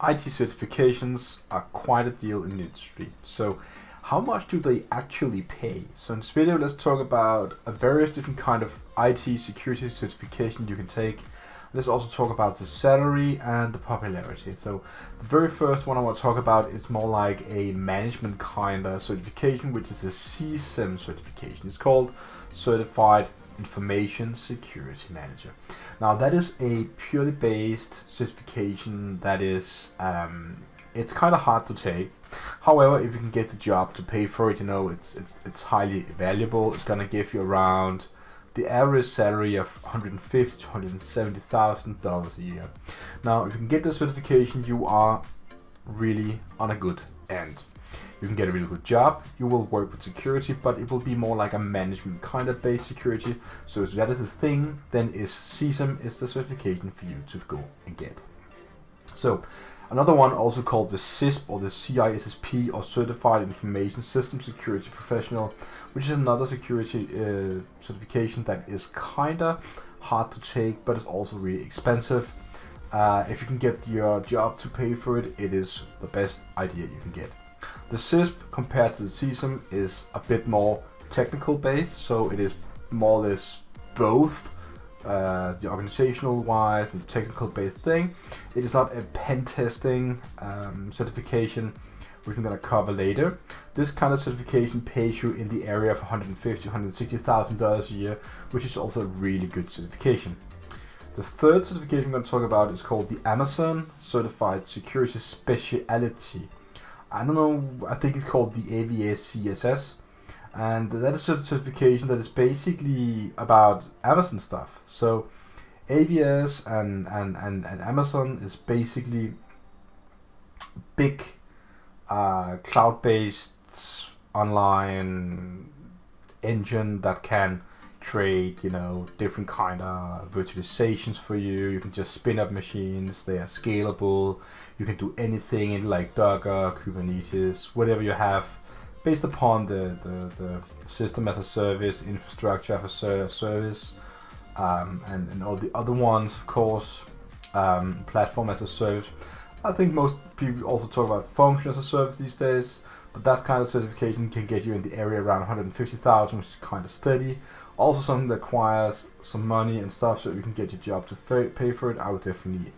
IT certifications are quite a deal in the industry. So how much do they actually pay? So in this video, let's talk about a various different kind of IT security certification you can take. Let's also talk about the salary and the popularity. So the very first one I want to talk about is more like a management kind of certification, which is a CISM certification. It's called Certified Information Security Manager. Now that is a purely based certification that is, it's kind of hard to take. However, if you can get the job to pay for it, you know, it's highly valuable. It's gonna give you around the average salary of $150,000 to $170,000 a year. Now, if you can get the certification, you are really on a good end. You can get a really good job, you will work with security, but it will be more like a management kind of based security. So if that is the thing, then CISM is the certification for you to go and get. So another one, also called the Cisp or the CISSP, or Certified Information System Security Professional, which is another security certification that is kinda hard to take, but it's also really expensive. If you can get your job to pay for it, it is the best idea you can get. The CISP compared to the CISM is a bit more technical based, so it is more or less both the organizational wise and technical based thing. It is not a pen testing certification, which I'm going to cover later. This kind of certification pays you in the area of $150,000 to $160,000 a year, which is also a really good certification. The third certification I'm going to talk about is called the Amazon Certified Security Specialty. I don't know, I think it's called the AVS-CSS, and that is a certification that is basically about Amazon stuff. So AVS and Amazon is basically big cloud-based online engine that can create, you know, different kind of virtualizations for you. You can just spin up machines, they are scalable, you can do anything in like Docker, Kubernetes, whatever you have, based upon the system as a service, infrastructure as a service, and all the other ones, of course, platform as a service. I think most people also talk about function as a service these days, but that kind of certification can get you in the area around 150,000, which is kind of steady. Also something that requires some money and stuff, so you can get your job to pay for it. I would definitely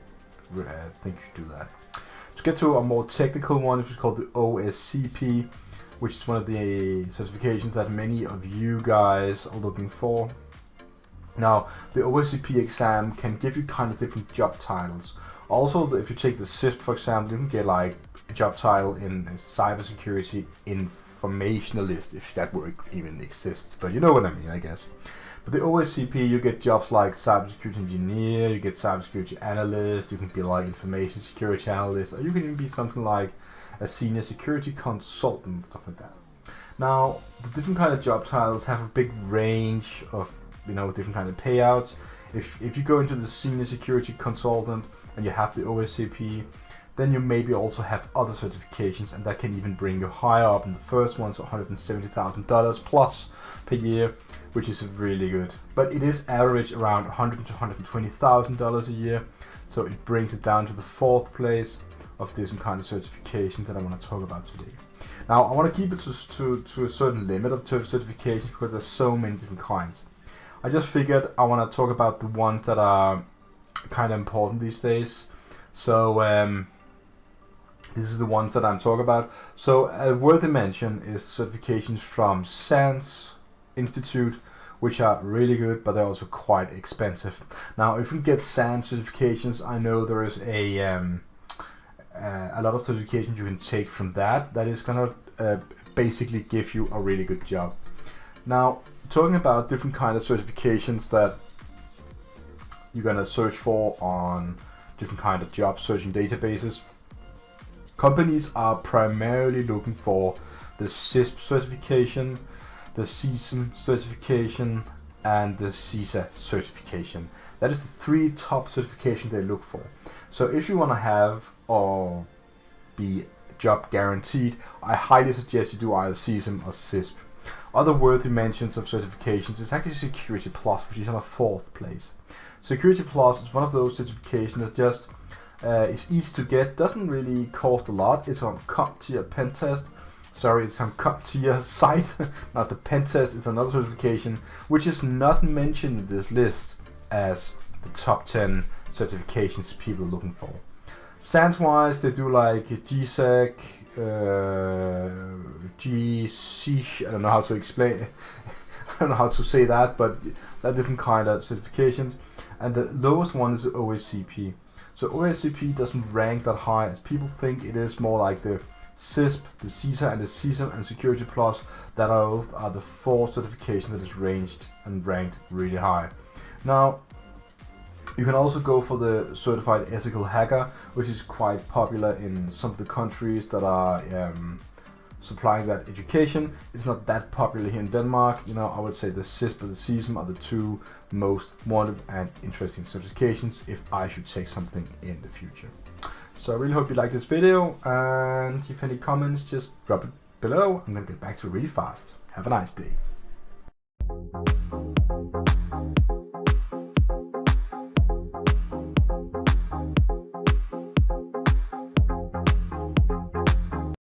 think you should do that. To get to a more technical one, which is called the Oscp, which is one of the certifications that many of you guys are looking for. Now, the Oscp exam can give you kind of different job titles. Also, if you take the Cisp, for example, you can get like a job title in cybersecurity informationalist, if that word even exists, but you know what I mean, I guess. But the Oscp, you get jobs like cybersecurity engineer, you get cybersecurity analyst, you can be like information security analyst, or you can even be something like a senior security consultant, stuff like that. Now, the different kind of job titles have a big range of, you know, different kind of payouts. If you go into the senior security consultant and you have the Oscp, then you maybe also have other certifications, and that can even bring you higher up in the first one, so $170,000 plus per year, which is really good. But it is average around $100,000 to $120,000 a year, so it brings it down to the fourth place of different kind of certifications that I want to talk about today. Now, I want to keep it to a certain limit of certifications because there's so many different kinds. I just figured I want to talk about the ones that are kind of important these days. So this is the ones that I'm talking about. So worthy mention is certifications from SANS Institute, which are really good, but they're also quite expensive. Now, if you get SANS certifications, I know there is a lot of certifications you can take from that is gonna basically give you a really good job. Now, talking about different kind of certifications that you're gonna search for on different kind of job searching databases. Companies are primarily looking for the Cisp certification, the CISM certification, and the CISA certification. That is the three top certifications they look for. So if you want to have or be job guaranteed, I highly suggest you do either CISM or CISP. Other worthy mentions of certifications is actually Security Plus, which is on a fourth place. Security Plus is one of those certifications that just It's easy to get, doesn't really cost a lot. It's on CompTIA pen test. Sorry, it's on CompTIA site, not the pen test. It's another certification which is not mentioned in this list as the top 10 certifications people are looking for. Sans wise, they do like GSEC, GSISH, I don't know how to explain I don't know how to say that, but there are different kind of certifications. And the lowest one is the Oscp. So Oscp doesn't rank that high as people think. It is more like the Cisp, the CISA, and the CISM and Security Plus that are the 4 certifications that is ranged and ranked really high. Now, you can also go for the Certified Ethical Hacker, which is quite popular in some of the countries that are supplying that education. It's not that popular here in Denmark. You know, I would say the Cisp and the CISM are the 2 most wanted and interesting certifications if I should take something in the future. So I really hope you like this video, and if you have any comments, just drop it below. I'm gonna get back to it really fast. Have a nice day.